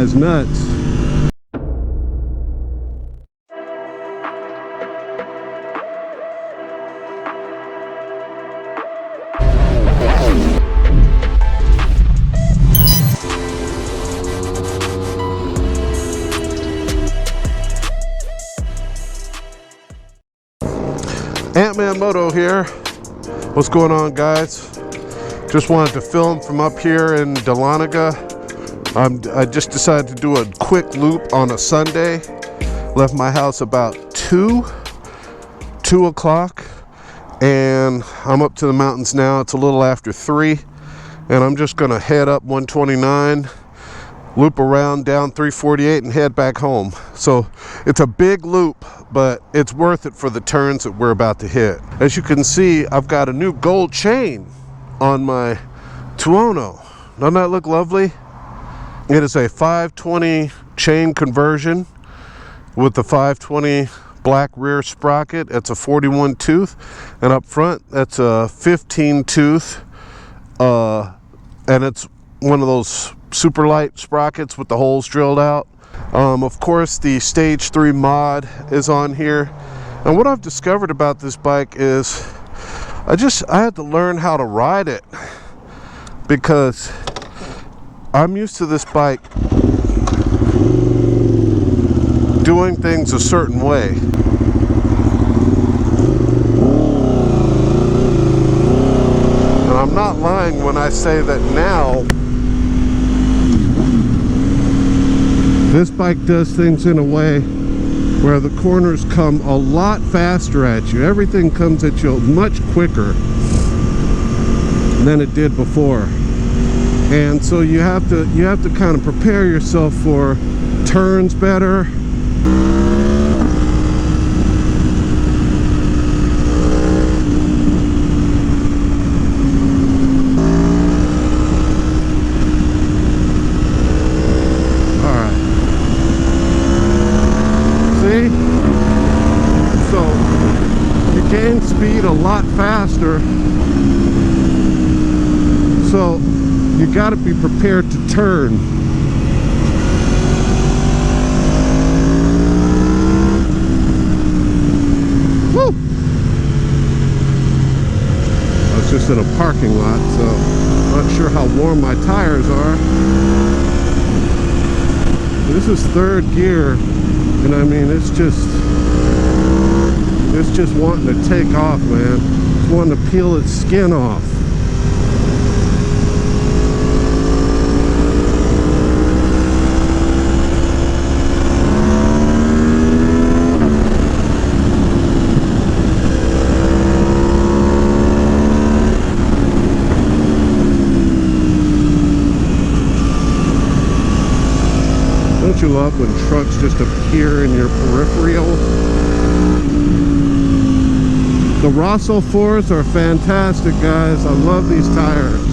guy's nuts. Ant-Man Moto here. What's going on, guys? Just wanted to film from up here in Dahlonega. I just decided to do a quick loop on a Sunday. Left my house about 2 o'clock, and I'm up to the mountains now. It's a little after 3, and I'm just gonna head up 129, loop around down 348 and head back home. So it's a big loop, but it's worth it for the turns that we're about to hit. As you can see, I've got a new gold chain on my Tuono. Doesn't that look lovely? It is a 520 chain conversion with the 520 black rear sprocket. It's a 41 tooth, and up front that's a 15 tooth, and it's one of those super light sprockets with the holes drilled out. Of course, the stage 3 mod is on here, and what I've discovered about this bike is I had to learn how to ride it, because I'm used to this bike doing things a certain way. And I'm not lying when I say that now this bike does things in a way where the corners come a lot faster at you. Everything comes at you much quicker than it did before. And so you have to kind of prepare yourself for turns better. Gain speed a lot faster, so you got to be prepared to turn. Woo! I was just in a parking lot, so I'm not sure how warm my tires are. This is 3rd gear, and I mean it's just wanting to take off, man. It's wanting to peel its skin off. Don't you love when trucks just appear in your peripheral? The Rosso 4s are fantastic, guys. I love these tires.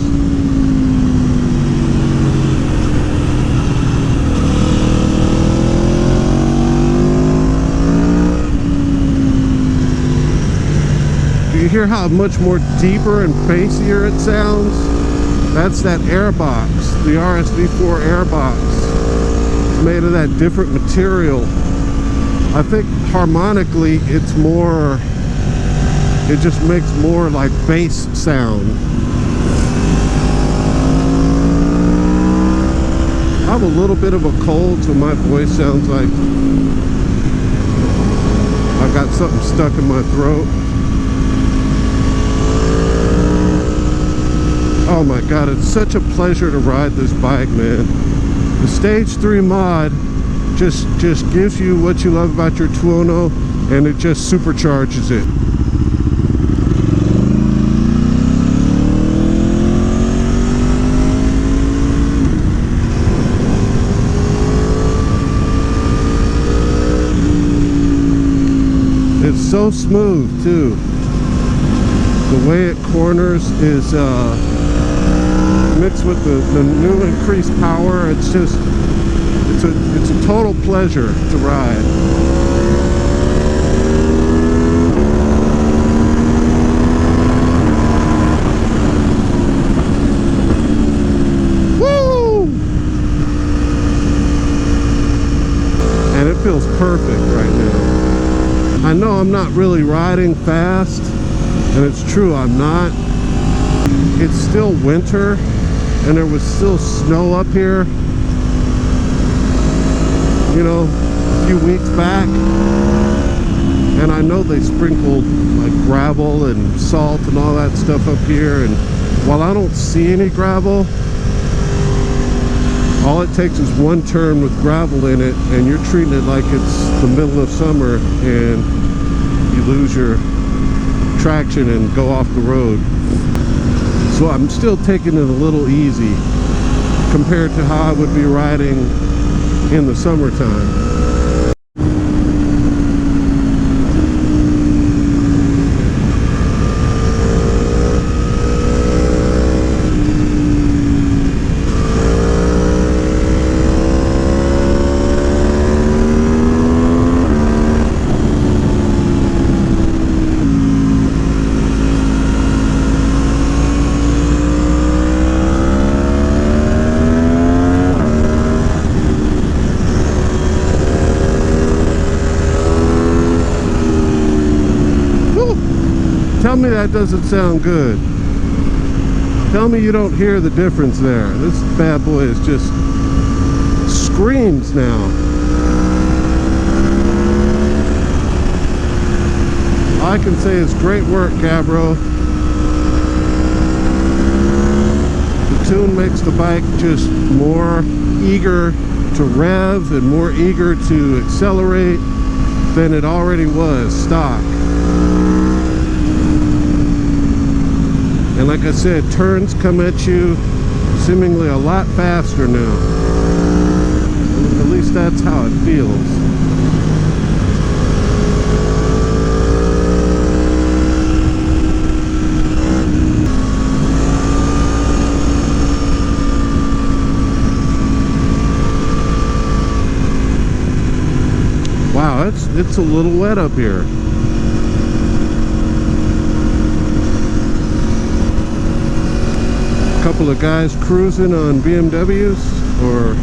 Do you hear how much more deeper and bassier it sounds? That's that airbox, the RSV4 airbox. It's made of that different material. I think harmonically it's more, it just makes more like bass sound. I have a little bit of a cold, so my voice sounds like I've got something stuck in my throat. Oh my god, it's such a pleasure to ride this bike, man. The Stage 3 mod just gives you what you love about your Tuono, and it just supercharges it. It's so smooth too. The way it corners is mixed with the new increased power. It's just it's a total pleasure to ride. Woo! perfect right now. I know I'm not really riding fast, and it's true, I'm not. It's still winter, and there was still snow up here, you know, a few weeks back. And I know they sprinkled like gravel and salt and all that stuff up here, and while I don't see any gravel, all it takes is one turn with gravel in it and you're treating it like it's the middle of summer and you lose your traction and go off the road. So I'm still taking it a little easy compared to how I would be riding in the summertime. Tell me that doesn't sound good. Tell me you don't hear the difference there. This bad boy is just screams now. All I can say is great work, Cabro. The tune makes the bike just more eager to rev and more eager to accelerate than it already was stock. And like I said, turns come at you seemingly a lot faster now. At least that's how it feels. Wow, it's a little wet up here. Couple of guys cruising on BMWs or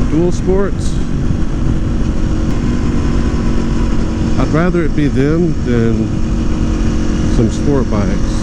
dual sports. I'd rather it be them than some sport bikes.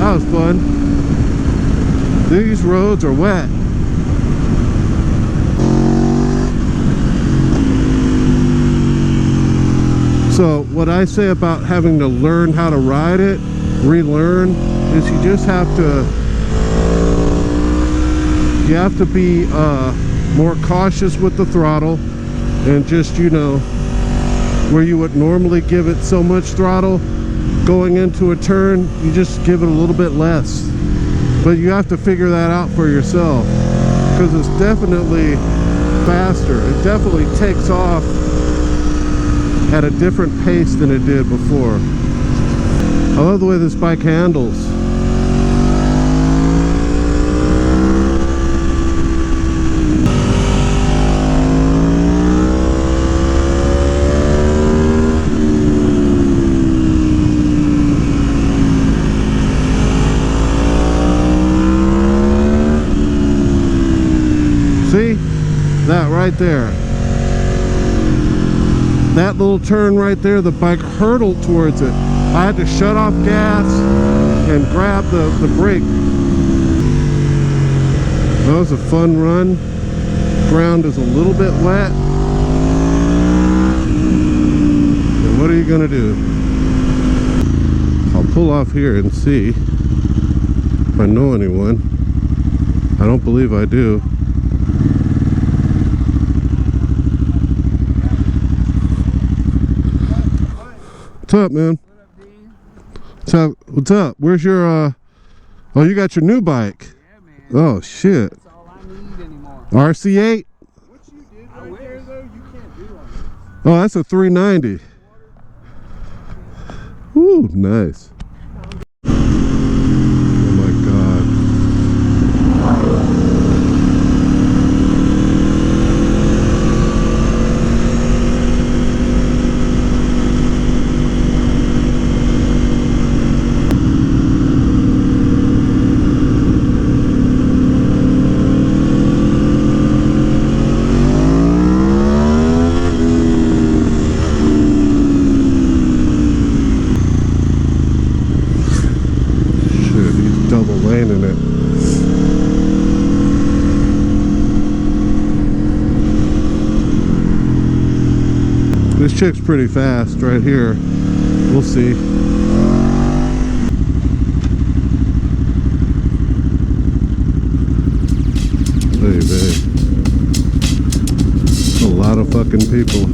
That was fun. These roads are wet. So what I say about having to learn how to ride it, relearn, is you just have to be more cautious with the throttle, and just, you know, where you would normally give it so much throttle going into a turn, you just give it a little bit less. But you have to figure that out for yourself, because it's definitely faster. It definitely takes off at a different pace than it did before. I love the way this bike handles. See? That right there. that little turn right there, the bike hurtled towards it. I had to shut off gas and grab the brake. That was a fun run. Ground is a little bit wet. And what are you gonna do? I'll pull off here and see if I know anyone. I don't believe I do. What's up, man? What's up? What's up? Where's your oh, you got your new bike? Yeah, man. Oh shit. That's all I need anymore. RC8? What you did right there, though, you can't do on this. Oh, that's a 390. Ooh, nice. Oh my god. Double laning it. This chick's pretty fast right here. We'll see. Hey, babe. A lot of fucking people.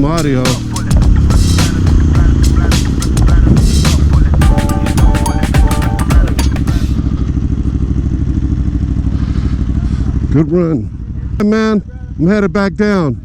audio. Good run. Hey man, I'm headed back down.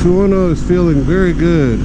Tuono is feeling very good.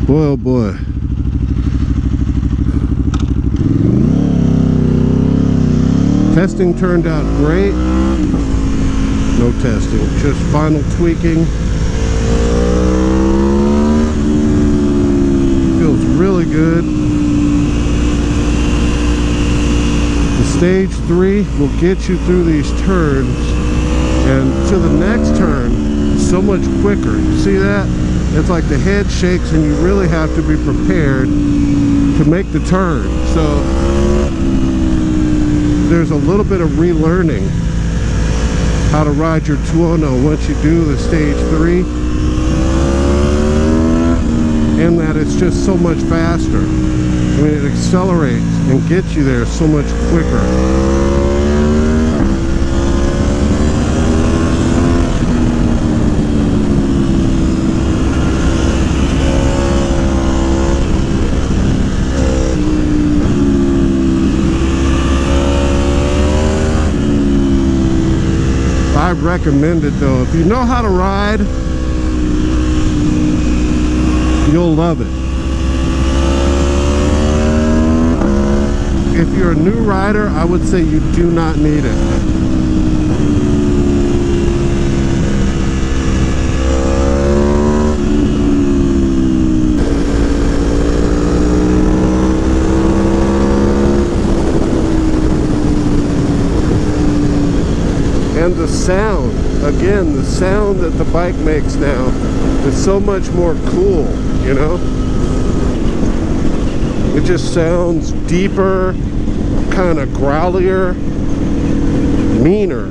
Boy, oh boy. Testing turned out great. No testing, just final tweaking. Feels really good. The stage 3 will get you through these turns, and to the next turn so much quicker. You see that? It's like the head shakes and you really have to be prepared to make the turn. So there's a little bit of relearning how to ride your Tuono once you do the stage 3, and that it's just so much faster. I mean, it accelerates and gets you there so much quicker. I recommend it though. If you know how to ride, you'll love it. If you're a new rider, I would say you do not need it. And the sound, again, the sound that the bike makes now is so much more cool, you know? It just sounds deeper, kind of growlier, meaner,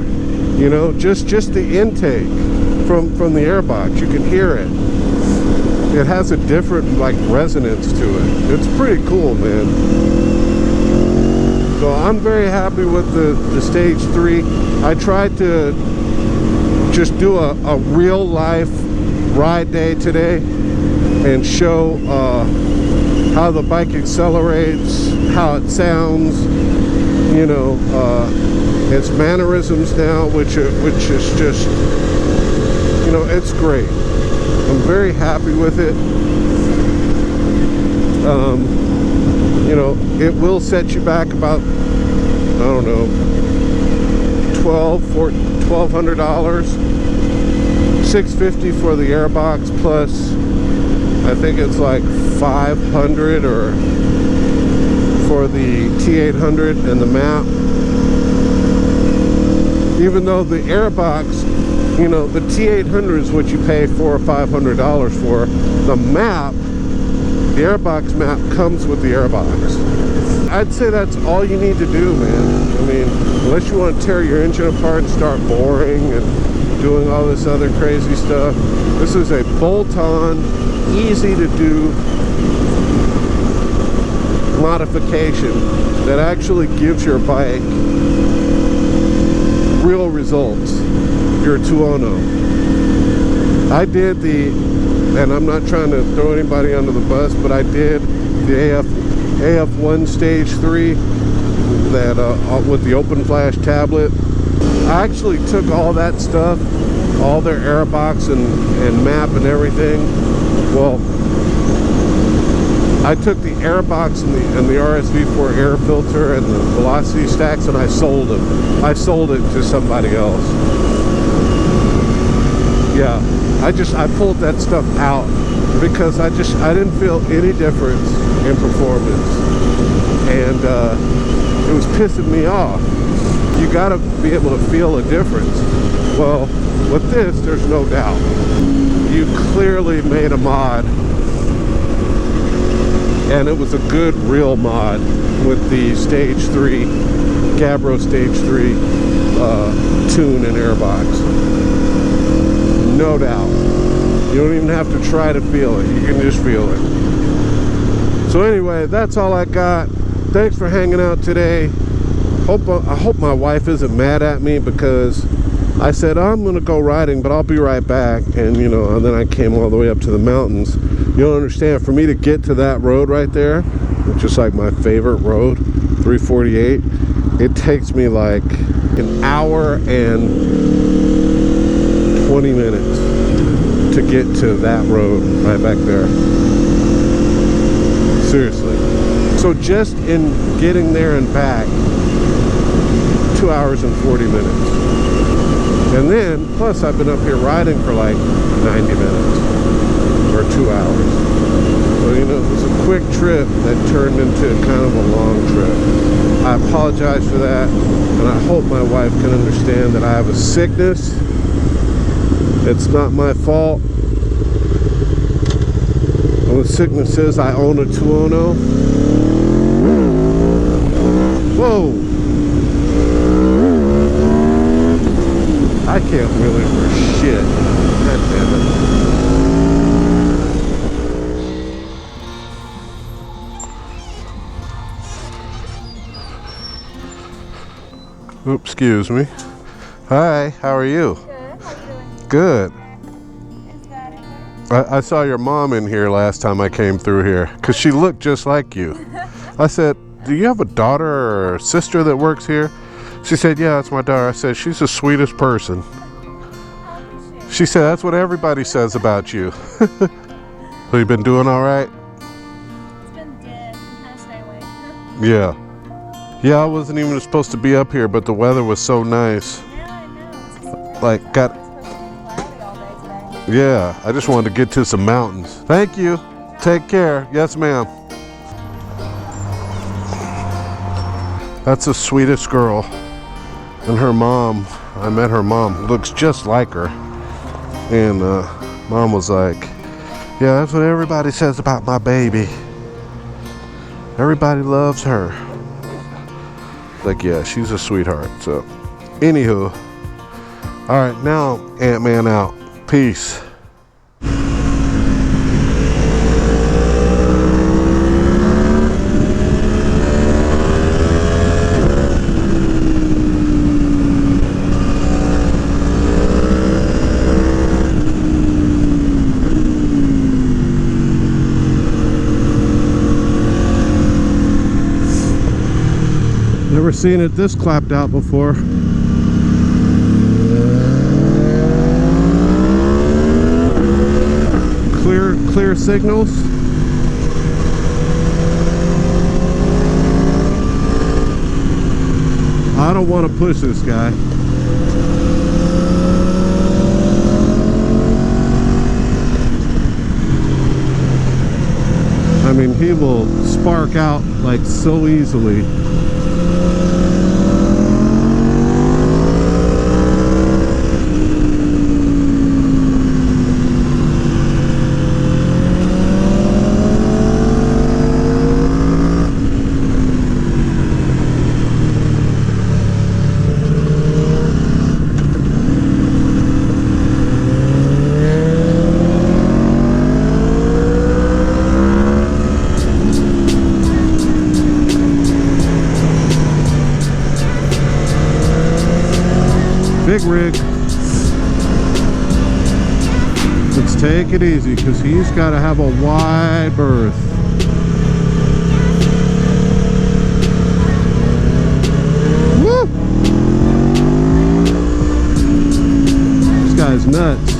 you know? Just the intake from the airbox, you can hear it. It has a different, like, resonance to it. It's pretty cool, man. So I'm very happy with the stage 3. I tried to just do a real life ride day today and show how the bike accelerates, how it sounds, you know, its mannerisms now, which is just, you know, it's great. I'm very happy with it. You know, it will set you back about, I don't know, $1,200, $650 for the airbox, plus I think it's like $500 or for the T800 and the map. Even though the airbox, you know, the T800 is what you pay $400 or $500 for. The map, the airbox map comes with the airbox. I'd say that's all you need to do, man. I mean, unless you want to tear your engine apart and start boring and doing all this other crazy stuff, this is a bolt-on, easy to do modification that actually gives your bike real results. Your Tuono. I did the, and I'm not trying to throw anybody under the bus, but I did the AF1 stage 3 that with the open flash tablet. I actually took all that stuff, all their airbox and map and everything. Well, I took the airbox and the RSV4 air filter and the velocity stacks, and I sold them. I sold it to somebody else. Yeah, I pulled that stuff out because I didn't feel any difference in performance, and it was pissing me off. You gotta be able to feel a difference. Well, with this, there's no doubt. You clearly made a mod, and it was a good real mod with the stage 3 Gabbro stage 3 tune and airbox. No doubt. You don't even have to try to feel it. You can just feel it. So anyway, that's all I got. Thanks for hanging out today. I hope my wife isn't mad at me because I said, oh, I'm gonna go riding, but I'll be right back. And you know, and then I came all the way up to the mountains. You don't understand, for me to get to that road right there, which is like my favorite road, 348, it takes me like an hour and 20 minutes to get to that road right back there. Seriously. So just in getting there and back, 2 hours and 40 minutes. And then, plus I've been up here riding for like 90 minutes or 2 hours. So, you know, it was a quick trip that turned into kind of a long trip. I apologize for that, and I hope my wife can understand that I have a sickness. It's not my fault. And the sickness is I own a Tuono. Whoa! I can't wheel it for shit. God damn it. Oops, excuse me. Hi, how are you? Good. How you doing? Good. Is that in there? I saw your mom in here last time I came through here because she looked just like you. I said, do you have a daughter or a sister that works here? She said, yeah, that's my daughter. I said, she's the sweetest person. How old is she? She said, that's what everybody says about you. So you been doing all right? It's been dead. I'm kind of stay away. Yeah. Yeah, I wasn't even supposed to be up here, but the weather was so nice. Yeah, I know. It's supposed Like, got, to be cloudy all day today. yeah, I just wanted to get to some mountains. Thank you. Take care. Yes, ma'am. That's the sweetest girl. And her mom, I met her mom, looks just like her. And mom was like, yeah, that's what everybody says about my baby. Everybody loves her. Like, yeah, she's a sweetheart. So, anywho. All right, now Ant-Man out. Peace. Never seen it this clapped out before. Clear signals. I don't want to push this guy. I mean, he will spark out like so easily. Big rig. Let's take it easy because he's got to have a wide berth. Woo! This guy's nuts.